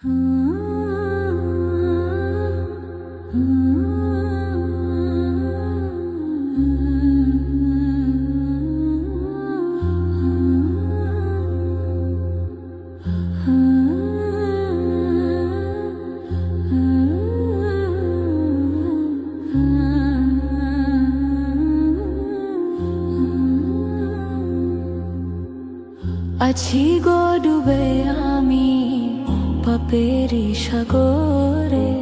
আছি গো ডুবে আমি পাপেরি সাগরে,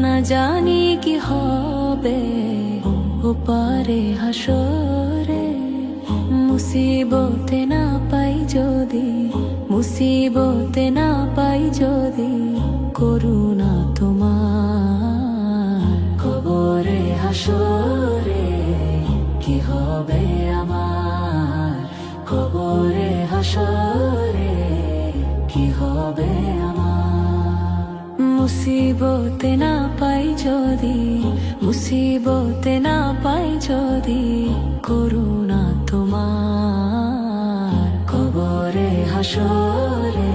না জানি কি হবে ওপারে হাসরে। মুসিবতে না পাই যদি, মুসিবতে না পাই যদি, করুণা তোমার। কবরে হাসরে কি হবে আমার, কবরে হাসরে কি হবে আমার। মুসিবতে না পাই যদি, মুসিবতে না পাই যদি, করুণা তোমার। কবরে হাসরে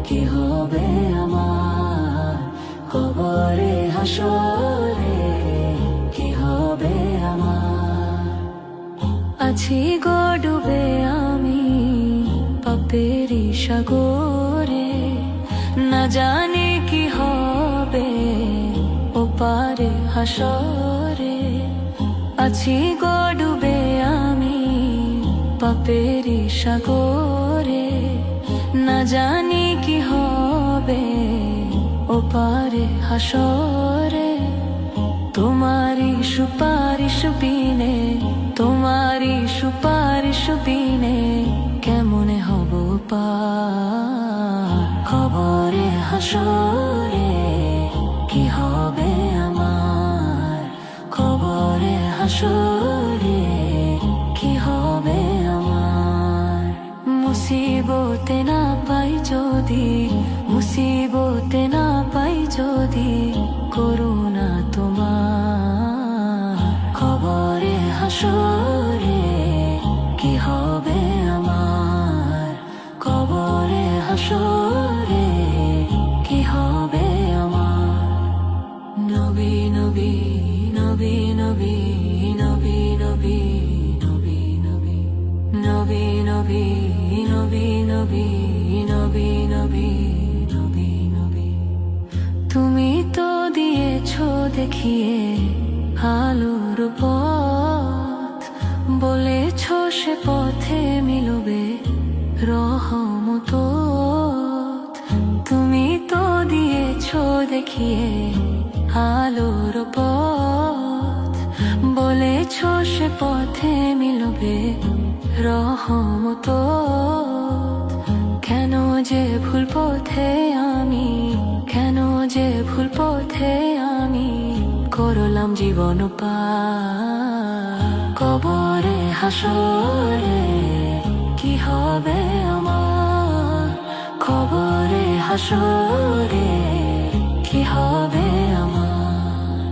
কি হবে আমার, কবরে হাসরে কি হবে আমার। আছি গো ডুবে আমি পাপেরি সাগরে, না জানি কি হবে ওপারে হাসরে। আছি গো ডুবে আমি পাপেরি সাগরে, না জানি কি হবে ওপারে হাসরে। তোমারি সুপারিশ বিনে, তোমারি সুপারিশ বিনে, কেমনে হব পার। কবরে হাসরে কি হবে আমার, কবরে হাসরে কি হবে আমার। মুসিবতে না পাই যদি, মুসিবতে না পাই যদি, করুণা তোমার। কবরে হাসরে কি হবে আমার, কবরে হাসরে কি হবে আমার। নবী নবী নবী নবী নবী নবী নবী নবী নবী নবী নবী নবী নবী নবী নবী নবী। তুমি তো দিয়েছো দেখিয়ে আলোর পথ, বলেছো সে পথে মিলবে রহমত। তুমি তো দিয়েছো দেখিয়ে আলোর পথ, বলেছো সে পথে মিলবে রহমত। কেন যে ভুল পথে আমি, কেন যে ভুল পথে আমি, করলাম জীবন পার। কবরে হাসরে কি হবে আমার, কবরে হাসরে কি হবে আমার।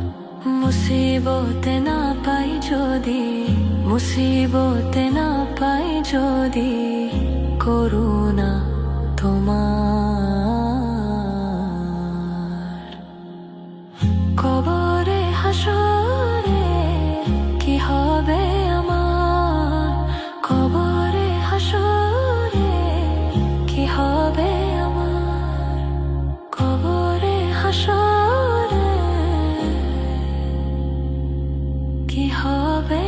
মুসিবতে না পাই যদি, মুসিবতে না পাই যদি, করুণা তোমার। কবরে হাসরে কি হবে আমার, কবরে হাসরে কি হবে আমার। কবরে হাসরে কি হবে